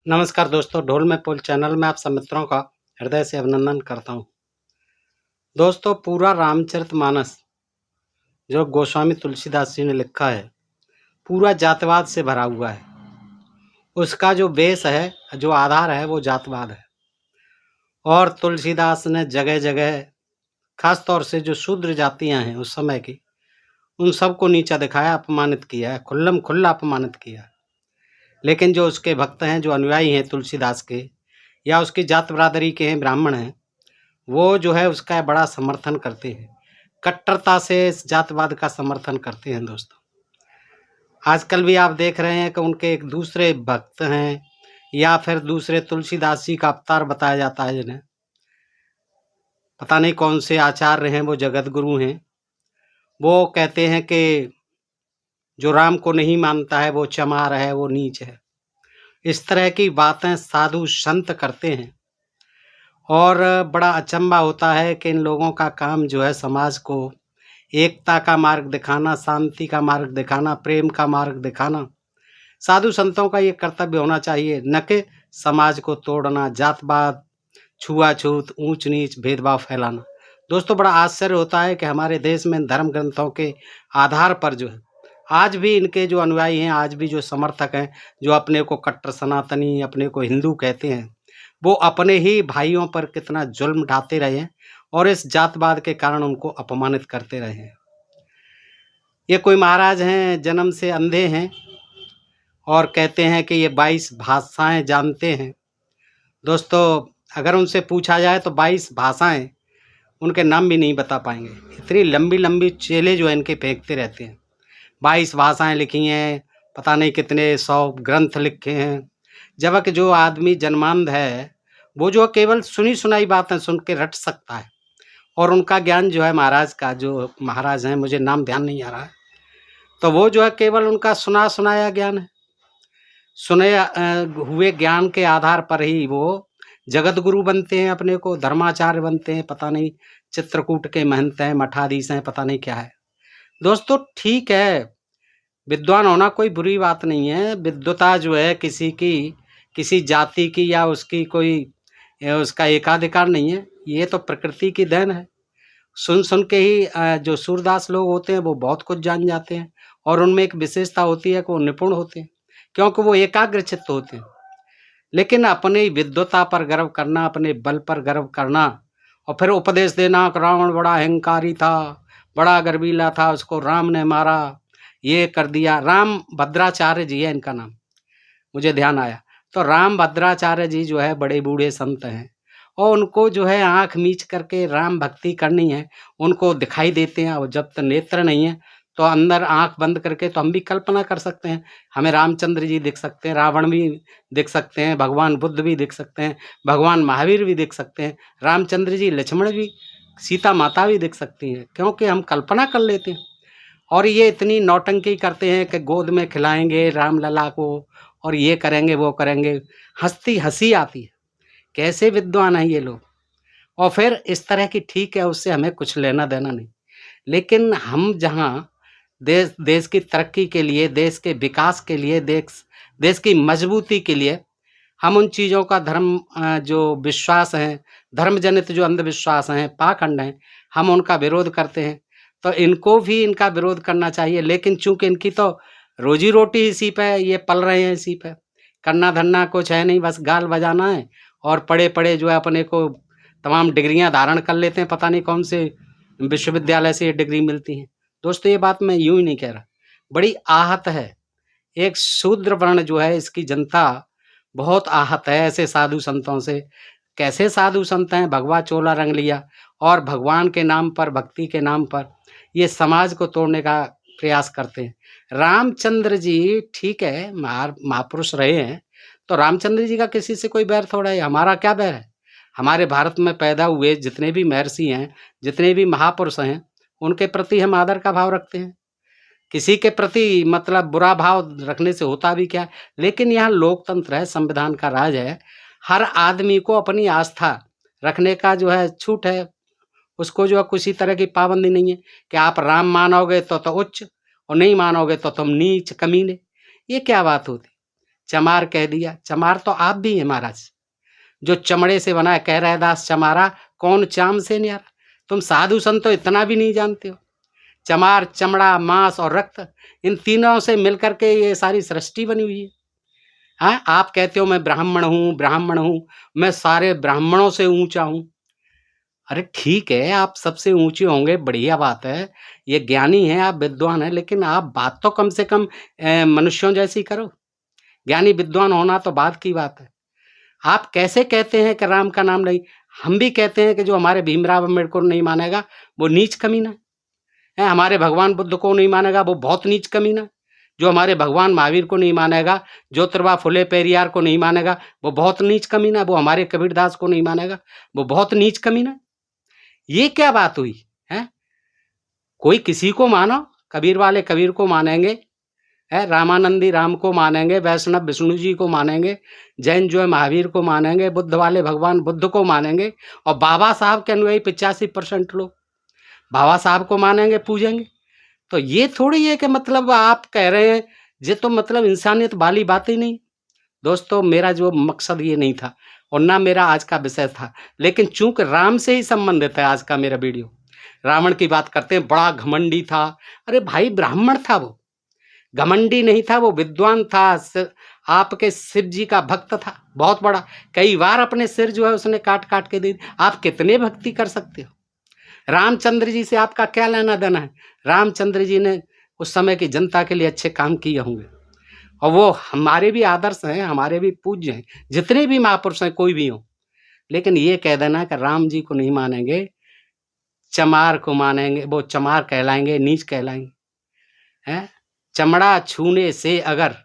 नमस्कार दोस्तों, ढोल में पुल चैनल में आप सब मित्रों का हृदय से अभिनंदन करता हूँ। दोस्तों, पूरा रामचरितमानस जो गोस्वामी तुलसीदास जी ने लिखा है, पूरा जातिवाद से भरा हुआ है। उसका जो बेस है, जो आधार है, वो जातवाद है। और तुलसीदास ने जगह जगह, खास तौर से जो शूद्र जातियां हैं उस समय की, उन सबको नीचा दिखाया, अपमानित किया है, खुल्लम खुल्ला अपमानित किया है। लेकिन जो उसके भक्त हैं, जो अनुयायी हैं तुलसीदास के, या उसकी जात बरादरी के हैं, ब्राह्मण हैं, वो जो है उसका बड़ा समर्थन करते हैं, कट्टरता से इस जातवाद का समर्थन करते हैं। दोस्तों, आजकल भी आप देख रहे हैं कि उनके एक दूसरे भक्त हैं, या फिर दूसरे तुलसीदास जी का अवतार बताया जाता है, जिन्हें पता नहीं कौन से आचार्य हैं, वो जगत गुरु हैं। वो कहते हैं कि जो राम को नहीं मानता है वो चमार है, वो नीच है। इस तरह की बातें साधु संत करते हैं, और बड़ा अचंभा होता है कि इन लोगों का काम जो है समाज को एकता का मार्ग दिखाना, शांति का मार्ग दिखाना, प्रेम का मार्ग दिखाना। साधु संतों का ये कर्तव्य होना चाहिए, न कि समाज को तोड़ना, जातवाद, छुआछूत, ऊंच नीच, भेदभाव फैलाना। दोस्तों, बड़ा आश्चर्य होता है कि हमारे देश में धर्म ग्रंथों के आधार पर जो है आज भी इनके जो अनुयायी हैं, आज भी जो समर्थक हैं, जो अपने को कट्टर सनातनी, अपने को हिंदू कहते हैं, वो अपने ही भाइयों पर कितना जुल्म ढाते रहे हैं, और इस जातवाद के कारण उनको अपमानित करते रहे हैं। ये कोई महाराज हैं, जन्म से अंधे हैं, और कहते हैं कि ये 22 भाषाएं जानते हैं। दोस्तों, अगर उनसे पूछा जाए तो 22 भाषाएं उनके नाम भी नहीं बता पाएंगे। इतनी लंबी लंबी चेले जो है इनके फेंकते रहते हैं। 22 भाषाएं लिखी हैं, पता नहीं कितने 100 ग्रंथ लिखे हैं। जबकि जो आदमी जन्मांध है, वो जो केवल सुनी सुनाई बातें सुन के रट सकता है, और उनका ज्ञान जो है, महाराज का जो महाराज हैं, मुझे नाम ध्यान नहीं आ रहा है, तो वो जो है केवल उनका सुना सुनाया ज्ञान है। सुने हुए ज्ञान के आधार पर ही वो जगत गुरु बनते हैं, अपने को धर्माचार्य बनते हैं, पता नहीं चित्रकूट के महंत हैं, मठाधीश हैं, पता नहीं क्या है। दोस्तों, ठीक है, विद्वान होना कोई बुरी बात नहीं है। विद्वता जो है किसी की, किसी जाति की या उसकी कोई उसका एकाधिकार नहीं है। ये तो प्रकृति की देन है। सुन सुन के ही जो सूरदास लोग होते हैं वो बहुत कुछ जान जाते हैं, और उनमें एक विशेषता होती है कि वो निपुण होते हैं, क्योंकि वो एकाग्र चित्त होते हैं। लेकिन अपनी विद्वता पर गर्व करना, अपने बल पर गर्व करना, और फिर उपदेश देना कि रावण बड़ा अहंकारी था, बड़ा गर्वीला था, उसको राम ने मारा, ये कर दिया। राम भद्राचार्य जी है इनका नाम, मुझे ध्यान आया। तो राम भद्राचार्य जी जो है बड़े बूढ़े संत हैं, और उनको जो है आँख मीच करके राम भक्ति करनी है, उनको दिखाई देते हैं। और जब तक नेत्र नहीं है तो अंदर आँख बंद करके तो हम भी कल्पना कर सकते हैं, हमें रामचंद्र जी दिख सकते हैं, रावण भी दिख सकते हैं, भगवान बुद्ध भी दिख सकते हैं, भगवान महावीर भी दिख सकते हैं, रामचंद्र जी, लक्ष्मण भी, सीता माता भी दिख सकती हैं, क्योंकि हम कल्पना कर लेते हैं। और ये इतनी नौटंकी करते हैं कि गोद में खिलाएंगे रामलला को, और ये करेंगे वो करेंगे। हंसी आती है, कैसे विद्वान हैं ये लोग। और फिर इस तरह की, ठीक है, उससे हमें कुछ लेना देना नहीं। लेकिन हम जहाँ देश की तरक्की के लिए, देश के विकास के लिए, देश की मजबूती के लिए हम उन चीज़ों का जो विश्वास हैं, धर्म जनित जो अंधविश्वास हैं, पाखंड हैं, हम उनका विरोध करते हैं। तो इनको भी इनका विरोध करना चाहिए। लेकिन चूंकि इनकी तो रोजी रोटी इसी पे, ये पल रहे हैं इसी पे, करना धरना कुछ है नहीं, बस गाल बजाना है, और पढ़े पढ़े जो है अपने को तमाम डिग्रियां धारण कर लेते हैं, पता नहीं कौन से विश्वविद्यालय से ये डिग्री मिलती हैं। दोस्तों, ये बात मैं यूं ही नहीं कह रहा, बड़ी आहत है। एक शूद्र वर्ण जो है, इसकी जनता बहुत आहत है ऐसे साधु संतों से। कैसे साधु संत हैं, भगवा चोला रंग लिया, और भगवान के नाम पर, भक्ति के नाम पर ये समाज को तोड़ने का प्रयास करते हैं। रामचंद्र जी ठीक है, महापुरुष रहे हैं, तो रामचंद्र जी का किसी से कोई बैर थोड़ा है, हमारा क्या बैर है। हमारे भारत में पैदा हुए जितने भी महर्षि हैं, जितने भी महापुरुष हैं, उनके प्रति हम आदर का भाव रखते हैं। किसी के प्रति मतलब बुरा भाव रखने से होता भी क्या। लेकिन यहाँ लोकतंत्र है, संविधान का राज है, हर आदमी को अपनी आस्था रखने का जो है छूट है। उसको जो है किसी तरह की पाबंदी नहीं है कि आप राम मानोगे तो उच्च, और नहीं मानोगे तो तुम नीच कमीने। ये क्या बात होती। चमार कह दिया। चमार तो आप भी हैं महाराज, जो चमड़े से बना है। कह रहे दास चमारा, कौन चाम से न्यारा। तुम साधु संत तो इतना भी नहीं जानते हो। चमार, चमड़ा, मांस और रक्त, इन तीनों से मिलकर के ये सारी सृष्टि बनी हुई है। हाँ, आप कहते हो मैं ब्राह्मण हूँ, ब्राह्मण हूँ, मैं सारे ब्राह्मणों से ऊंचा हूँ। अरे ठीक है, आप सबसे ऊंचे होंगे, बढ़िया बात है, ये ज्ञानी है, आप विद्वान है, लेकिन आप बात तो कम से कम मनुष्यों जैसी करो। ज्ञानी विद्वान होना तो बात की बात है। आप कैसे कहते हैं कि राम का नाम नहीं? हम भी कहते हैं कि जो हमारे भीमराव अम्बेडकर नहीं मानेगा वो नीच कमीना है, हमारे भगवान बुद्ध को नहीं मानेगा वो बहुत नीच कमीना है, जो हमारे भगवान महावीर को नहीं मानेगा, ज्योतिबा फुले पेरियार को नहीं मानेगा वो बहुत नीच कमीना है, वो हमारे कबीरदास को नहीं मानेगा वो बहुत नीच कमीना है। ये क्या बात हुई है? कोई किसी को मानो, कबीर वाले कबीर को मानेंगे, है रामानंदी राम को मानेंगे, वैष्णव विष्णु जी को मानेंगे, जैन जो है महावीर को मानेंगे, बुद्ध वाले भगवान बुद्ध को मानेंगे, और बाबा साहब के अनुयायी 85% लोग बाबा साहब को मानेंगे, पूजेंगे। तो ये थोड़ी है कि मतलब आप कह रहे हैं, ये तो मतलब इंसानियत वाली बात ही नहीं। दोस्तों, मेरा जो मकसद ये नहीं था और ना मेरा आज का विषय था, लेकिन चूंकि राम से ही संबंधित है आज का मेरा वीडियो। रावण की बात करते हैं, बड़ा घमंडी था। अरे भाई, ब्राह्मण था वो, घमंडी नहीं था, वो विद्वान था, आपके शिव जी का भक्त था बहुत बड़ा। कई बार अपने सिर जो है उसने काट काट के दे दी। आप कितने भक्ति कर सकते हो? रामचंद्र जी से आपका क्या लेना देना है? रामचंद्र जी ने उस समय की जनता के लिए अच्छे काम किए होंगे, और वो हमारे भी आदर्श हैं, हमारे भी पूज्य हैं, जितने भी महापुरुष हैं, कोई भी हो। लेकिन ये कह देना कि राम जी को नहीं मानेंगे, चमार को मानेंगे, वो चमार कहलाएंगे, नीच कहलाएंगे, हैं? चमड़ा छूने से अगर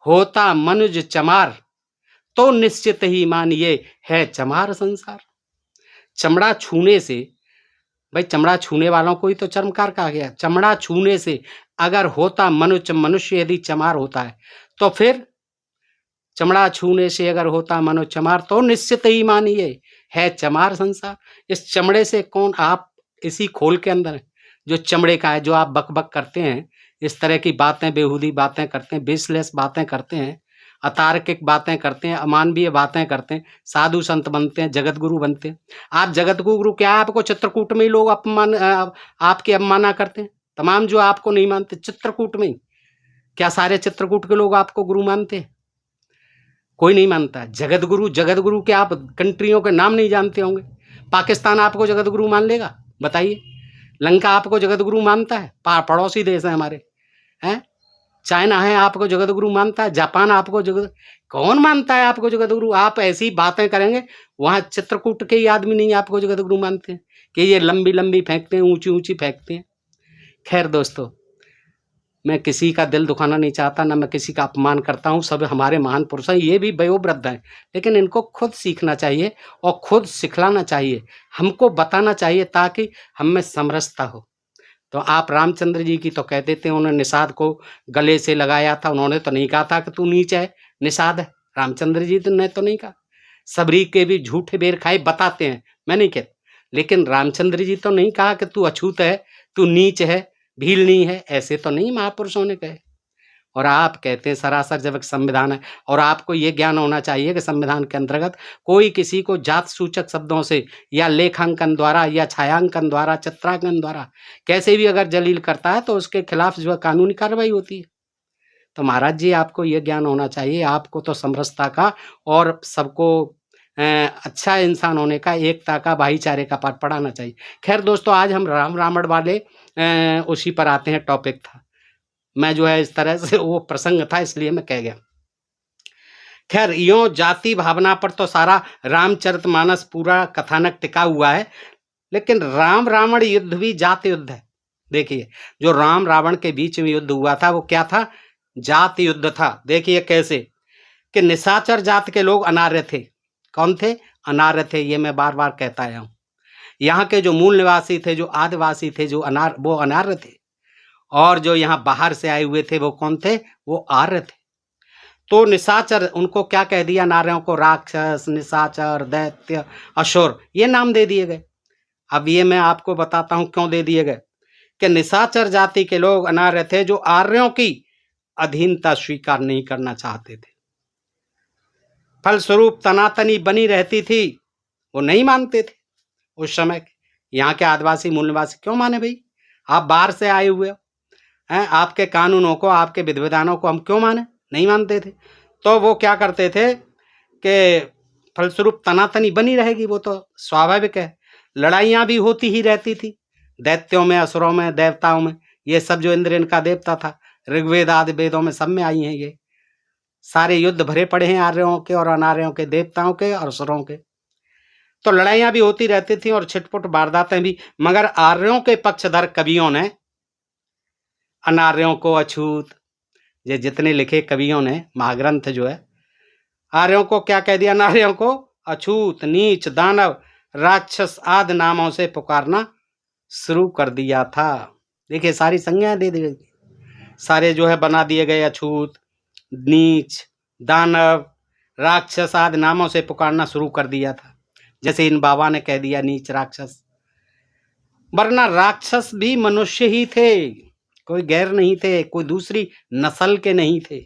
होता मनुज चमार, तो निश्चित ही मानिए है चमार संसार। चमड़ा छूने से, भाई चमड़ा छूने वालों को ही तो चर्मकार कहा गया। चमड़ा छूने से अगर होता मनुष्य यदि चमार होता है, तो फिर चमड़ा छूने से अगर होता मनुष्य चमार, तो निश्चित ही मानिए है चमार संसार। इस चमड़े से कौन, आप इसी खोल के अंदर है जो चमड़े का है, जो आप बक बक करते हैं, इस तरह की बातें, बेहूदी बातें करते हैं, बेसलेस बातें करते हैं, अतार्किक बातें करते हैं, अमानवीय बातें करते हैं, साधु संत बनते हैं, जगत गुरु बनते हैं। आप जगत गुरु क्या है? आपको चित्रकूट में ही लोग आपकी अवमानना करते हैं। तमाम जो आपको नहीं मानते, चित्रकूट में ही क्या सारे चित्रकूट के लोग आपको गुरु मानते हैं? कोई नहीं मानता। जगत गुरु के आप कंट्रियों के नाम नहीं जानते होंगे। पाकिस्तान आपको जगत गुरु मान लेगा? बताइए। लंका आपको जगत गुरु मानता है? पड़ोसी देश है हमारे, हैं? चाइना है आपको जगत गुरु मानता है? जापान आपको जगत, कौन मानता है आपको जगत गुरु? आप ऐसी बातें करेंगे, वहां चित्रकूट के ही आदमी नहीं आपको जगत गुरु मानते हैं कि ये लंबी लंबी फेंकते हैं, ऊंची ऊंची फेंकते हैं। खैर दोस्तों, मैं किसी का दिल दुखाना नहीं चाहता, ना मैं किसी का अपमान करता हूँ। सब हमारे महान पुरुष हैं, ये भी वयोवृद्ध हैं, लेकिन इनको खुद सीखना चाहिए और खुद सिखलाना चाहिए, हमको बताना चाहिए, ताकि हम में समरसता हो। तो आप रामचंद्र जी की तो कह देते हैं, उन्होंने निषाद को गले से लगाया था, उन्होंने तो नहीं कहा था कि तू नीच है, निषाद है। रामचंद्र जी ने तो नहीं कहा। सबरी के भी झूठे बेर खाए बताते हैं, मैं नहीं कहता, लेकिन रामचंद्र जी तो नहीं कहा कि तू अछूत है, तू नीच है, भीलनी है, ऐसे तो नहीं महापुरुषों ने कहे। और आप कहते हैं सरासर जब एक संविधान है, और आपको ये ज्ञान होना चाहिए कि संविधान के अंतर्गत कोई किसी को जात सूचक शब्दों से या लेखांकन द्वारा या छायांकन द्वारा, चित्रांकन द्वारा कैसे भी अगर जलील करता है, तो उसके खिलाफ जो है कानूनी कार्रवाई होती है। तो महाराज जी, आपको ये ज्ञान होना चाहिए, आपको तो समरसता का और सबको अच्छा इंसान होने का, एकता का, भाईचारे का पाठ पढ़ाना चाहिए। खैर दोस्तों, आज हम राम रावण वाले उसी पर आते हैं, टॉपिक था, मैं जो है इस तरह से वो प्रसंग था इसलिए मैं कह गया। खैर, यो जाति भावना पर तो सारा रामचरितमानस पूरा कथानक टिका हुआ है, लेकिन राम रावण युद्ध भी जात युद्ध है। देखिए, जो राम रावण के बीच में युद्ध हुआ था वो क्या था? जात युद्ध था। देखिए कैसे कि निशाचर जात के लोग अनार्य थे। कौन थे? अनार्य थे। ये मैं बार बार कहता आया हूं। यहाँ के जो मूल निवासी थे, जो आदिवासी थे, जो वो अनार्य थे, और जो यहाँ बाहर से आए हुए थे वो कौन थे? वो आर्य थे। तो निशाचर, उनको क्या कह दिया? नार्यों को राक्षस, निशाचर, दैत्य, असुर, ये नाम दे दिए गए। अब ये मैं आपको बताता हूं क्यों दे दिए गए। कि निशाचर जाति के लोग अनार्य थे, जो आर्यों की अधीनता स्वीकार नहीं करना चाहते थे। फलस्वरूप तनातनी बनी रहती थी। वो नहीं मानते थे उस समय के यहाँ के आदिवासी मूल निवासी। क्यों माने भाई, आप बाहर से आए हुए हो हैं, आपके कानूनों को, आपके विधि विधानों को हम क्यों माने? नहीं मानते थे। तो वो क्या करते थे कि फलस्वरूप तनातनी बनी रहेगी, वो तो स्वाभाविक है। लड़ाइयाँ भी होती ही रहती थी, दैत्यों में, असुरों में, देवताओं में। ये सब जो इंद्र इनका देवता था, ऋग्वेद आदि वेदों में सब में आई हैं। ये सारे युद्ध भरे पड़े हैं आर्यों के और अनार्यों के, देवताओं के और असुरों के। तो लड़ाइयाँ भी होती रहती थी और छिटपुट वारदातें भी। मगर आर्यों के पक्षधर कवियों ने अनार्यों को अछूत, ये जितने लिखे कवियों ने, महाग्रंथ जो है, आर्यों को क्या कह दिया? अनार्यों को अछूत, नीच, दानव, राक्षस आदि नामों से पुकारना शुरू कर दिया था। देखिए सारी संज्ञाएं दे दी गई, सारे जो है बना दिए गए। अछूत, नीच, दानव, राक्षस आदि नामों से पुकारना शुरू कर दिया था। जैसे इन बाबा ने कह दिया नीच राक्षस, वरना राक्षस भी मनुष्य ही थे, कोई गैर नहीं थे, कोई दूसरी नस्ल के नहीं थे,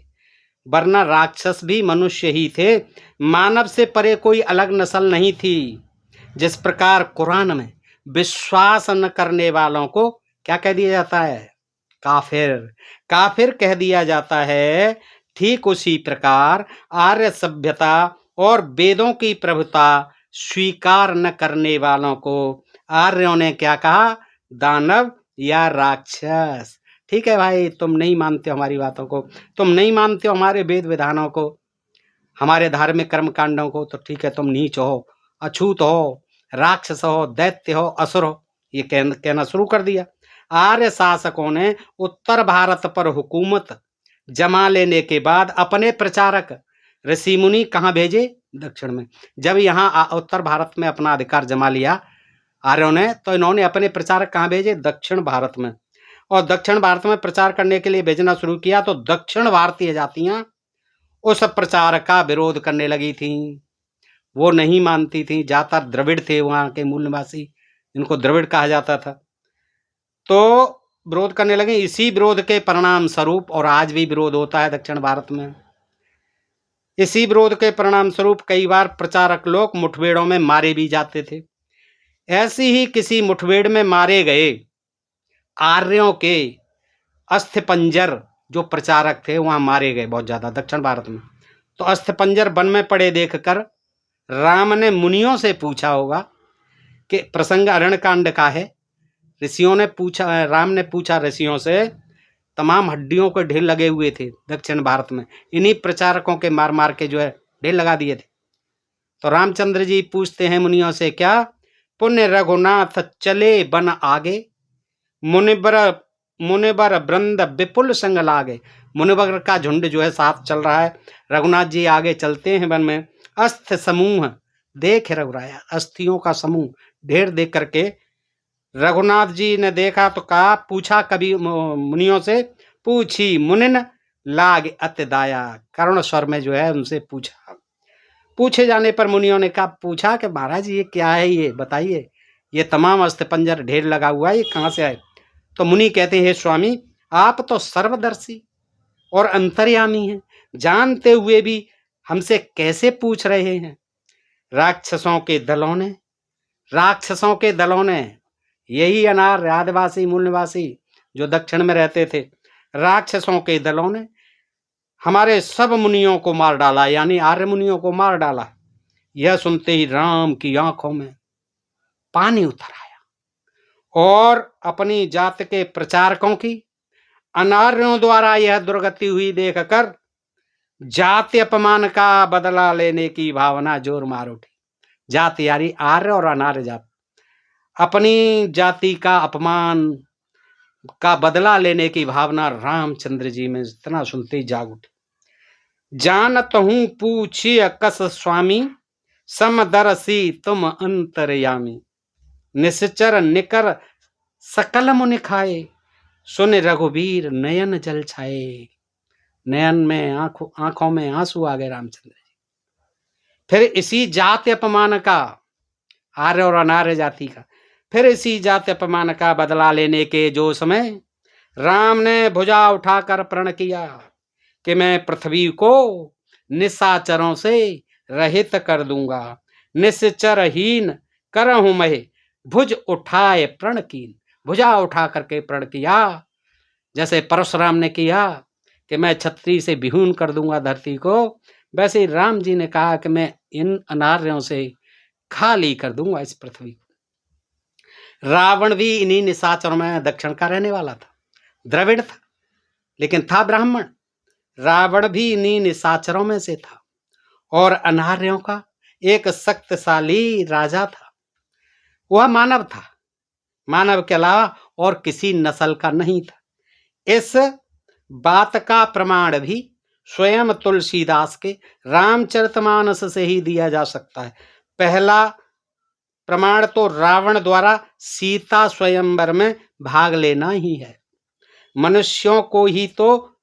वरना राक्षस भी मनुष्य ही थे। मानव से परे कोई अलग नस्ल नहीं थी। जिस प्रकार कुरान में विश्वास न करने वालों को क्या कह दिया जाता है? काफिर, काफिर कह दिया जाता है। ठीक उसी प्रकार आर्य सभ्यता और वेदों की प्रभुता स्वीकार न करने वालों को आर्यों ने क्या कहा? दानव या राक्षस। ठीक है भाई, तुम नहीं मानते हो हमारी बातों को, तुम नहीं मानते हो हमारे वेद विधानों को, हमारे धार्मिक कर्म कांडों को, तो ठीक है, तुम नीच हो, अछूत हो, राक्षस हो, दैत्य हो, असुर हो, ये कहना शुरू कर दिया। आर्य शासकों ने उत्तर भारत पर हुकूमत जमा लेने के बाद अपने प्रचारक ऋषि मुनि कहाँ भेजे? दक्षिण में। जब यहाँ उत्तर भारत में अपना अधिकार जमा लिया आर्यों ने, तो इन्होंने अपने प्रचारक कहाँ भेजे? दक्षिण भारत में। और दक्षिण भारत में प्रचार करने के लिए भेजना शुरू किया तो दक्षिण भारतीय जातियां उस प्रचार का विरोध करने लगी थीं। वो नहीं मानती थीं। ज्यादातर द्रविड़ थे वहाँ के मूल निवासी, इनको द्रविड़ कहा जाता था, तो विरोध करने लगे। इसी विरोध के परिणाम स्वरूप, और आज भी विरोध होता है दक्षिण भारत में, इसी विरोध के परिणाम स्वरूप कई बार प्रचारक लोग मुठभेड़ों में मारे भी जाते थे। ऐसी ही किसी मुठभेड़ में मारे गए आर्यों के अस्थिपंजर जो प्रचारक थे वहां मारे गए बहुत ज्यादा दक्षिण भारत में। तो अस्थिपंजर वन में पड़े देखकर राम ने मुनियों से पूछा होगा कि प्रसंग अरण्यकांड का है। ऋषियों ने पूछा, राम ने पूछा ऋषियों से, तमाम हड्डियों के ढेर लगे हुए थे दक्षिण भारत में, इन्हीं प्रचारकों के मार मार के जो है ढेर लगा दिए थे। तो रामचंद्र जी पूछते हैं मुनियों से, क्या पुण्य रघुनाथ चले बन आगे, मुनिबर वृंद विपुल संग लागे। मुनिवर का झुंड जो है साथ चल रहा है, रघुनाथ जी आगे चलते हैं वन में। अस्थ समूह देख रघुराया, अस्थियों का समूह ढेर देख करके रघुनाथ जी ने देखा तो कहा, पूछा कभी मुनियों से, पूछी मुनिन लाग अति दाया, करुण स्वर में जो है उनसे पूछा। पूछे जाने पर मुनियों ने कहा, पूछा कि महाराज ये क्या है, ये बताइए, ये तमाम अस्थिपंजर ढेर लगा हुआ है, ये कहाँ से आए? तो मुनि कहते हैं, स्वामी आप तो सर्वदर्शी और अंतर्यामी हैं, जानते हुए भी हमसे कैसे पूछ रहे हैं? राक्षसों के दलों ने यही अनार्य आदिवासी मूल निवासी जो दक्षिण में रहते थे, राक्षसों के दलों ने हमारे सब मुनियों को मार डाला, यानी आर्य मुनियों को मार डाला। यह सुनते ही राम की आंखों में पानी उतर आया और अपनी जात के प्रचारकों की अनार्यों द्वारा यह दुर्गति हुई देखकर जाति अपमान का बदला लेने की भावना जोर मार उठी। जाति यानी आर्य और अनार्य जात, अपनी जाति का अपमान का बदला लेने की भावना रामचंद्र जी में इतना सुनते ही जाग उठी। जानत हूं पूछिए कस स्वामी, समदर्शी तुम अंतर्यामी, निश्चर निकर सकल मुनि खाए, सुन रघुवीर नयन जल छाए। नयन में आंखों में आंसू आ गए रामचंद्र जी। फिर इसी जाति अपमान का, आर्य और अनार्य जाति का, फिर इसी जाति अपमान का बदला लेने के जो समय राम ने भुजा उठाकर प्रण किया कि मैं पृथ्वी को निशाचरों से रहित कर दूंगा। निश्चरहीन करहूं मैं, भुज उठाए प्रण कीन। भुजा उठा करके प्रण किया, जैसे परशुराम ने किया कि मैं छत्री से विहून कर दूंगा धरती को, वैसे राम जी ने कहा कि मैं इन अनार्यों से खाली कर दूंगा इस पृथ्वी को। रावण भी इन्हीं निशाचरों में दक्षिण का रहने वाला था, द्रविड़ था, लेकिन था ब्राह्मण। रावण भी इन्हीं निशाचरों में से था और अनार्यों का एक शक्तिशाली राजा था। वह मानव था, मानव के अलावा और किसी नस्ल का नहीं था। इस बात का प्रमाण भी स्वयं तुलसीदास के रामचरितमानस से ही दिया जा सकता है। पहला प्रमाण तो रावण द्वारा सीता स्वयंवर में भाग लेना ही है। मनुष्यों को ही तो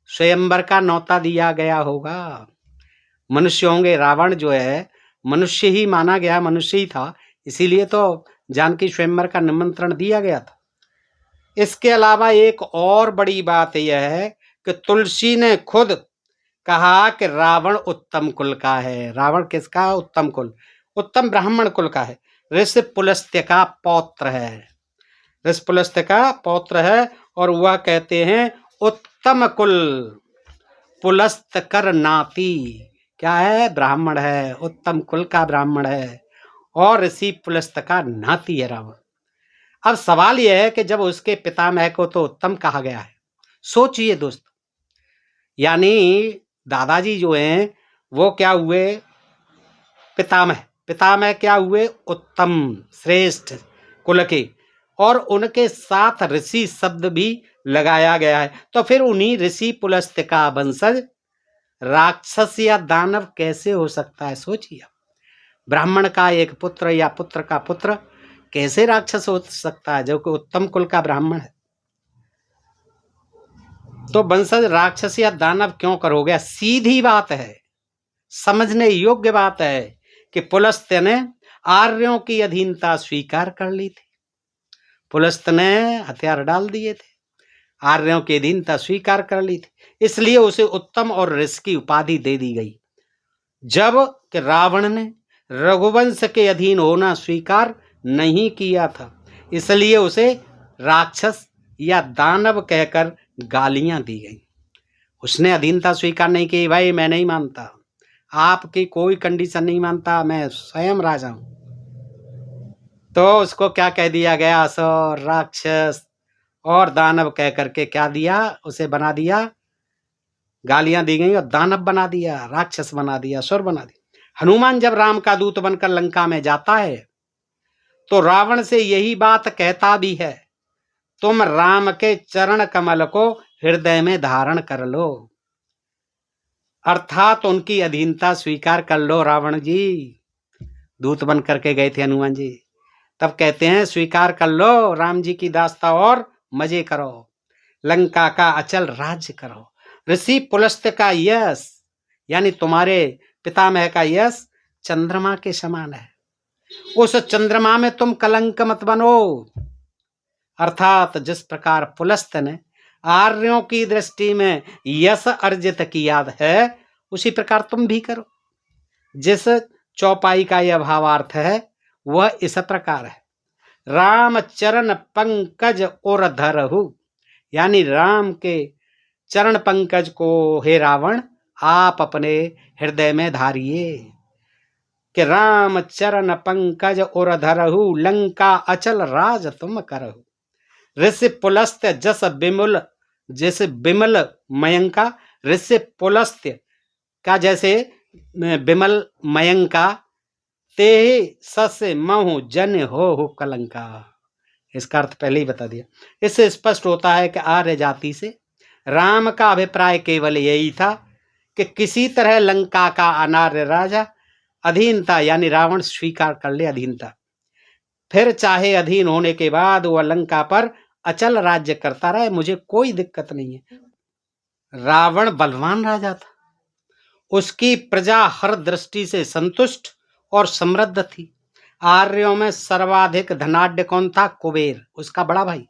स्वयंवर का न्योता दिया गया होगा। मनुष्य होंगे, रावण जो है मनुष्य ही माना गया, मनुष्य ही था, इसीलिए तो जानकी स्वयंवर का निमंत्रण दिया गया था। इसके अलावा एक और बड़ी बात यह है कि तुलसी ने खुद कहा कि रावण उत्तम कुल का है। रावण किसका? उत्तम कुल, उत्तम ब्राह्मण कुल का है, ऋषि पुलस्त्य का पौत्र है, ऋषि पुलस्त्य का पौत्र है। और वह कहते हैं उत्तम कुल पुलस्त कर नाती। क्या है? ब्राह्मण है, उत्तम कुल का ब्राह्मण है और ऋषि पुलस्त का नाती है रावण। अब सवाल यह है कि जब उसके पितामह को तो उत्तम कहा गया है, सोचिए दोस्त, यानी दादाजी जो हैं वो क्या हुए? पितामह। पितामह क्या हुए? उत्तम, श्रेष्ठ कुल के, और उनके साथ ऋषि शब्द भी लगाया गया है। तो फिर उन्हीं ऋषि पुलस्त्य का वंशज राक्षस या दानव कैसे हो सकता है? सोचिए, ब्राह्मण का एक पुत्र या पुत्र का पुत्र कैसे राक्षस हो सकता है, जो कि उत्तम कुल का ब्राह्मण है? तो वंशज राक्षस या दानव क्यों करोगे? सीधी बात है, समझने योग्य बात है कि पुलस्त्य ने आर्यों की अधीनता स्वीकार कर ली थी। पुलस्त्य ने हथियार डाल दिए थे, आर्यों की अधीनता स्वीकार कर ली थी, इसलिए उसे उत्तम और ऋषि की उपाधि दे दी गई। जब कि रावण ने रघुवंश के अधीन होना स्वीकार नहीं किया था, इसलिए उसे राक्षस या दानव कहकर गालियां दी गई। उसने अधीनता स्वीकार नहीं की, भाई मैं नहीं मानता, आपकी कोई कंडीशन नहीं मानता, मैं स्वयं राजा हूं। तो उसको क्या कह दिया गया? असुर, राक्षस और दानव कह करके क्या दिया? उसे बना दिया, गालियां दी गई और दानव बना दिया, राक्षस बना दिया, असुर बना दिया। हनुमान जब राम का दूत बनकर लंका में जाता है तो रावण से यही बात कहता भी है, तुम राम के चरण कमल को हृदय में धारण कर लो, अर्थात उनकी अधीनता स्वीकार कर लो। रावण जी दूत बन करके गए थे हनुमान जी, तब कहते हैं स्वीकार कर लो राम जी की दास्ता और मजे करो, लंका का अचल राज्य करो। ऋषि पुलस्त्य का यश यानी तुम्हारे पितामह का यश चंद्रमा के समान है, उस चंद्रमा में तुम कलंक मत बनो। अर्थात जिस प्रकार पुलस्त्य ने आर्यों की दृष्टि में यश अर्जित किया है, उसी प्रकार तुम भी करो। जिस चौपाई का यह भावार्थ है वह इस प्रकार है, राम चरण पंकज और धरहु, यानी राम के चरण पंकज को हे रावण आप अपने हृदय में धारिए कि राम चरण पंकज और धरहु, लंका अचल राज तुम करहु। ऋषि पुलस्त्य जस बिमल, जैसे बिमल मयंका, ऋषि पुलस्त्य का जैसे बिमल मयंका, ते सस महु जन हो कलंका। इसका अर्थ पहले ही बता दिया। इससे स्पष्ट होता है कि आर्य जाति से राम का अभिप्राय केवल यही था कि किसी तरह लंका का अनार्य राजा अधीनता यानी रावण स्वीकार कर ले अधीनता, फिर चाहे अधीन होने के बाद वह लंका पर अचल राज्य करता रहे, मुझे कोई दिक्कत नहीं है। रावण बलवान राजा था, उसकी प्रजा हर दृष्टि से संतुष्ट और समृद्ध थी। आर्यों में सर्वाधिक धनाढ्य कौन था? कुबेर, उसका बड़ा भाई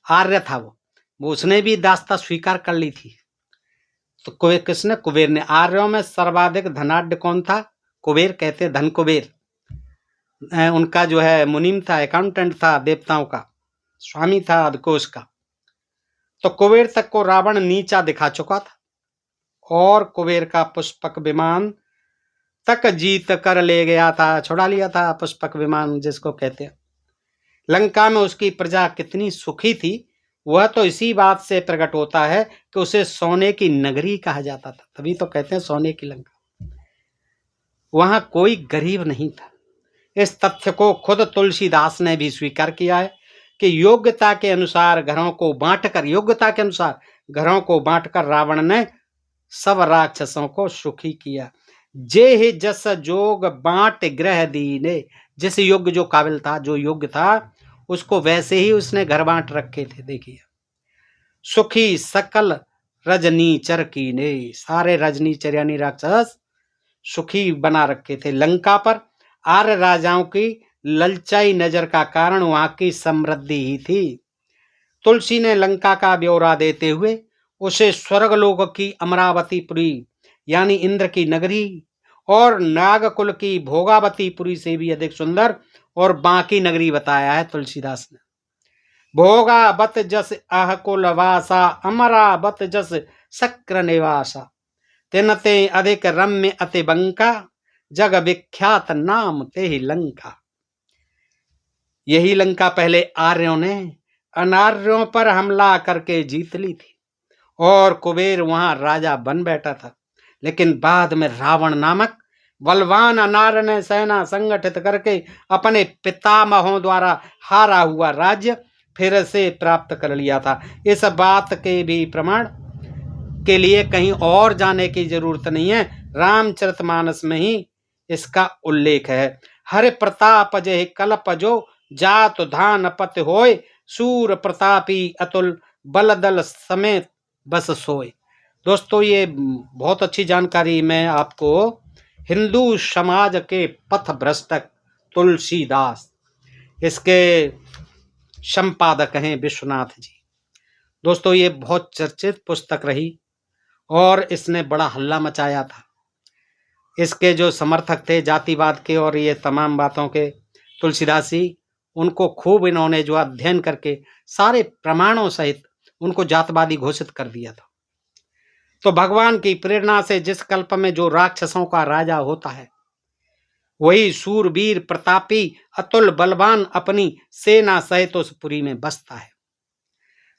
आर्य था। वो उसने भी दास्ता स्वीकार कर ली थी। तो कुबेर किसने? कुबेर ने। आर्यों में सर्वाधिक धनाढ्य कौन था? कुबेर, कहते धन कुबेर। उनका जो है मुनीम था, अकाउंटेंट था, देवताओं का स्वामी था, कोष का। तो कुबेर तक को रावण नीचा दिखा चुका था और कुबेर का पुष्पक विमान तक जीत कर ले गया था, छुड़ा लिया था। पुष्पक विमान जिसको कहते हैं। लंका में उसकी प्रजा कितनी सुखी थी वह तो इसी बात से प्रकट होता है कि उसे सोने की नगरी कहा जाता था, तभी तो कहते हैं सोने की लंका। वहां कोई गरीब नहीं था। इस तथ्य को खुद तुलसीदास ने भी स्वीकार किया है कि योग्यता के अनुसार घरों को बांटकर रावण ने सब राक्षसों को सुखी किया। जे ही जस जोग बांट ग्रह दीने, जिस योग्य जो काबिल था, जो योग्य था, उसको वैसे ही उसने घर बांट रखे थे। देखिए, सुखी सकल रजनीचर कीने, सारे रजनीचर यानी राक्षस सुखी बना रखे थे। लंका पर आर्य राजाओं की ललचाई नजर का कारण वहां की समृद्धि ही थी। तुलसी ने लंका का ब्यौरा देते हुए उसे स्वर्गलोक की अमरावतीपुरी यानी इंद्र की नगरी और नागकुल की भोगावतीपुरी से भी अधिक सुंदर और बाकी नगरी बताया है तुलसीदास ने। भोगावत जस अहकुल वासा, अमरावत जस शक्र निवासा, तेनते अधिक रम्य अति बंका, जग विख्यात नाम ते ही लंका। यही लंका पहले आर्यों ने अनार्यों पर हमला करके जीत ली थी और कुबेर वहां राजा बन बैठा था। लेकिन बाद में रावण नामक बलवान अनार्य ने सेना संगठित करके अपने पितामहों द्वारा हारा हुआ राज्य फिर से प्राप्त कर लिया था। इस बात के भी प्रमाण के लिए कहीं और जाने की जरूरत नहीं है, रामचरितमानस में ही इसका उल्लेख है। हर प्रताप जय कल्प जो, जात धान पत होय, सूर प्रतापी अतुल बलदल समेत बस सोए। दोस्तों, ये बहुत अच्छी जानकारी मैं आपको हिंदू समाज के पथ भ्रष्टक तुलसीदास, इसके संपादक हैं विश्वनाथ जी। दोस्तों, ये बहुत चर्चित पुस्तक रही और इसने बड़ा हल्ला मचाया था। इसके जो समर्थक थे जातिवाद के और ये तमाम बातों के, तुलसीदासी, उनको खूब इन्होंने जो अध्ययन करके सारे प्रमाणों सहित उनको जातवादी घोषित कर दिया था। तो भगवान की प्रेरणा से जिस कल्प में जो राक्षसों का राजा होता है वही सूरवीर प्रतापी अतुल बलवान अपनी सेना सहित उस पुरी में बसता है।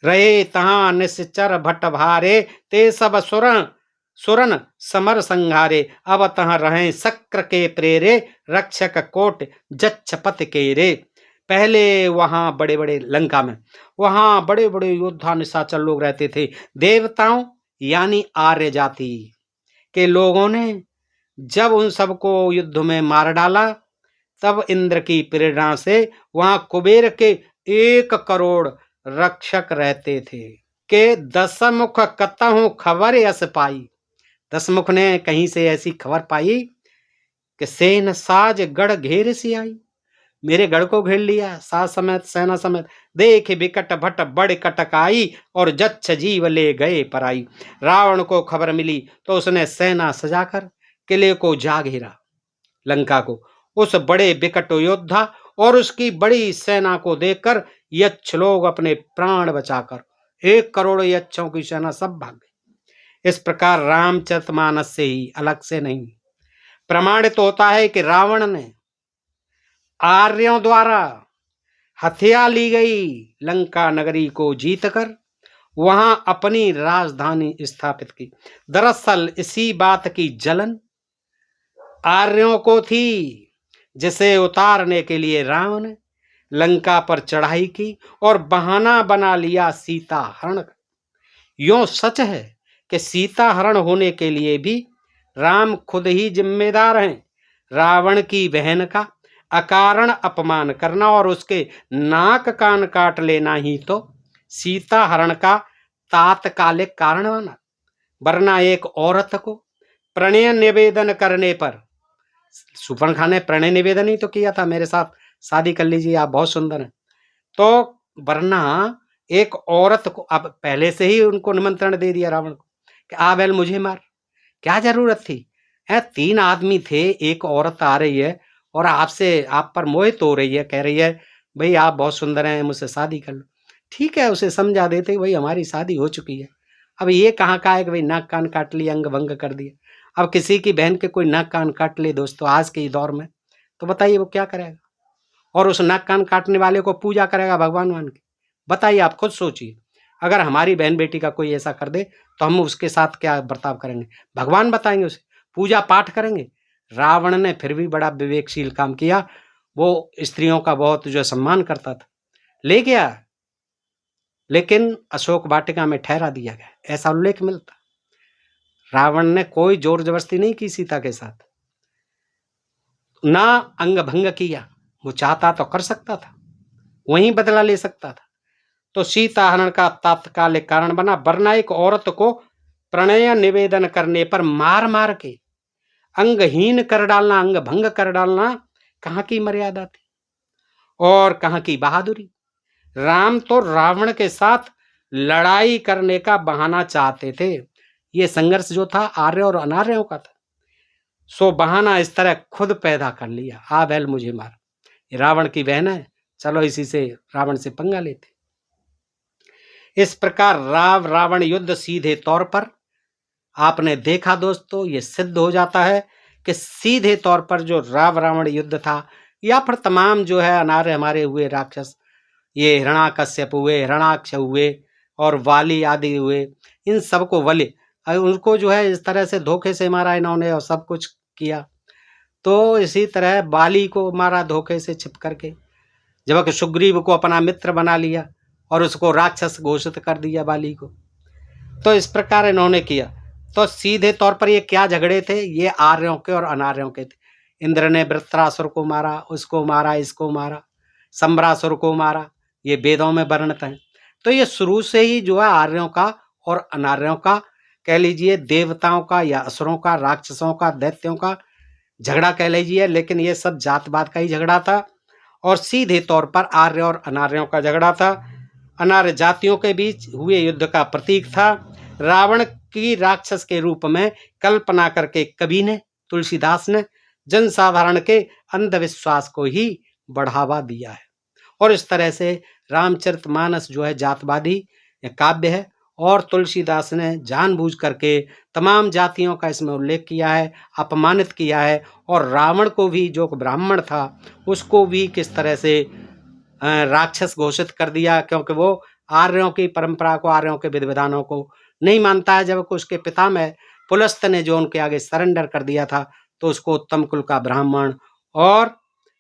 रहे तहां निश्चर भट्ट भारे, ते सब सुरन समर संघारे, अब तहां रहे शक्र के प्रेरे, रक्षक कोट जच्छपत के रे। पहले वहां बड़े बड़े लंका में वहां बड़े बड़े योद्धा निशाचर लोग रहते थे। देवताओं यानी आर्य जाति के लोगों ने जब उन सबको युद्ध में मार डाला तब इंद्र की प्रेरणा से वहां कुबेर के 1 करोड़ रक्षक रहते थे। के दशमुख कतहु खबर यस पाई, दशमुख ने कहीं से ऐसी खबर पाई कि सेन साज गढ़ घेर सी आई, मेरे गढ़ को घेर लिया साज समेत सेना समेत। देख बिकट भट्ट बड़ कटक आई, और जच्छ जीव ले गए पराई। रावण को खबर मिली तो उसने सेना सजाकर किले को जा घेरा, लंका को। उस बड़े बिकट योद्धा और उसकी बड़ी सेना को देखकर यक्ष लोग अपने प्राण बचाकर 1 करोड़ यक्षों की सेना सब भाग गई। इस प्रकार रामचरितमानस से ही, अलग से नहीं, प्रमाणित होता है कि रावण ने आर्यों द्वारा हथिया ली गई लंका नगरी को जीतकर वहां अपनी राजधानी स्थापित की। दरअसल इसी बात की जलन आर्यों को थी जिसे उतारने के लिए राम ने लंका पर चढ़ाई की और बहाना बना लिया सीता हरण का। यों सच है कि सीता हरण होने के लिए भी राम खुद ही जिम्मेदार हैं। रावण की बहन का अकारण अपमान करना और उसके नाक कान काट लेना ही तो सीता हरण का तात्कालिक कारण बना, वरना एक औरत को प्रणय निवेदन करने पर, सुपर्णखा ने प्रणय निवेदन ही तो किया था, मेरे साथ शादी कर लीजिए, आप बहुत सुंदर हैं, तो वरना एक औरत को, अब पहले से ही उनको निमंत्रण दे दिया रावण को कि आ बैल मुझे मार, क्या जरूरत थी? 3 आदमी थे, एक औरत आ रही है और आपसे आप पर मोहित हो रही है, कह रही है भई आप बहुत सुंदर हैं, मुझसे शादी कर लो। ठीक है, उसे समझा देते कि भई हमारी शादी हो चुकी है। अब ये कहाँ का है कि भई नाक कान काट लिया, अंग भंग कर दिया। अब किसी की बहन के कोई नाक कान काट ले दोस्तों आज के दौर में, तो बताइए वो क्या करेगा? और उस नाक कान काटने वाले को पूजा करेगा भगवान मान के? बताइए, आप खुद सोचिए। अगर हमारी बहन बेटी का कोई ऐसा कर दे तो हम उसके साथ क्या बर्ताव करेंगे? भगवान बताएंगे उसे, पूजा पाठ करेंगे। रावण ने फिर भी बड़ा विवेकशील काम किया, वो स्त्रियों का बहुत जो सम्मान करता था, ले गया, लेकिन अशोक वाटिका में ठहरा दिया गया, ऐसा उल्लेख मिलता। रावण ने कोई जोर जबरदस्ती नहीं की सीता के साथ, ना अंग भंग किया। वो चाहता तो कर सकता था, वहीं बदला ले सकता था। तो सीता हरण का तात्कालिक कारण बना, वरना एक औरत को प्रणय निवेदन करने पर मार मार के अंगहीन कर डालना, अंग भंग कर डालना, कहाँ की मर्यादा थी और कहाँ की बहादुरी? राम तो रावण के साथ लड़ाई करने का बहाना चाहते थे। ये संघर्ष जो था आर्य और अनार्यों का था, सो बहाना इस तरह खुद पैदा कर लिया, आ बैल मुझे मार। ये रावण की बहन है, चलो इसी से रावण से पंगा लेते। इस प्रकार राव रावण युद्ध सीधे तौर पर आपने देखा दोस्तों, ये सिद्ध हो जाता है कि सीधे तौर पर जो राव रावण युद्ध था, या फिर तमाम जो है अनार्य हमारे हुए राक्षस, ये हिरणाकश्यप हुए, हिरणाक्ष हुए और वाली आदि हुए, इन सबको उनको जो है इस तरह से धोखे से मारा इन्होंने और सब कुछ किया। तो इसी तरह बाली को मारा धोखे से छिप करके, जबकि सुग्रीव को अपना मित्र बना लिया और उसको राक्षस घोषित कर दिया बाली को। तो इस प्रकार इन्होंने किया। तो सीधे तौर पर ये क्या झगड़े थे? ये आर्यों के और अनार्यों के थे। इंद्र ने वृत्रासुर को मारा, उसको मारा, इसको मारा, सम्भ्रासुर को मारा, ये वेदों में वर्णित है। तो ये शुरू से ही जो है आर्यों का और अनार्यों का, कह लीजिए देवताओं का या असुरों का, राक्षसों का, दैत्यों का झगड़ा कह लीजिए, लेकिन ये सब जातवाद का ही झगड़ा था और सीधे तौर पर आर्य और अनार्यों का झगड़ा था। अनार्य जातियों के बीच हुए युद्ध का प्रतीक था। रावण की राक्षस के रूप में कल्पना करके कवि ने, तुलसीदास ने जनसाधारण के अंधविश्वास को ही बढ़ावा दिया है। और इस तरह से रामचरितमानस जो है जातवादी काव्य है और तुलसीदास ने जानबूझ करके तमाम जातियों का इसमें उल्लेख किया है, अपमानित किया है और रावण को भी, जो ब्राह्मण था, उसको भी किस तरह से राक्षस घोषित कर दिया, क्योंकि वो आर्यों की परंपरा को, आर्यों के विधि विधानों को नहीं मानता है। जब उसके पितामह पुलस्त ने जो उनके आगे सरेंडर कर दिया था, तो उसको उत्तम कुल का ब्राह्मण और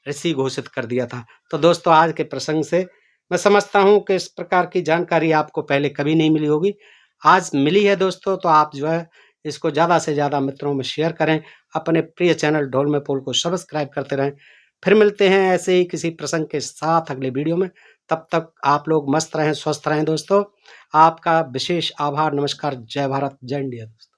ऋषि घोषित कर दिया था। तो दोस्तों आज के प्रसंग से मैं समझता हूँ कि इस प्रकार की जानकारी आपको पहले कभी नहीं मिली होगी, आज मिली है दोस्तों। तो आप जो है इसको ज़्यादा से ज़्यादा मित्रों में शेयर करें, अपने प्रिय चैनल ढोल में पोल को सब्सक्राइब करते रहें। फिर मिलते हैं ऐसे ही किसी प्रसंग के साथ अगले वीडियो में। तब तक आप लोग मस्त रहें, स्वस्थ रहें दोस्तों। आपका विशेष आभार, नमस्कार, जय भारत, जय इंडिया दोस्तों।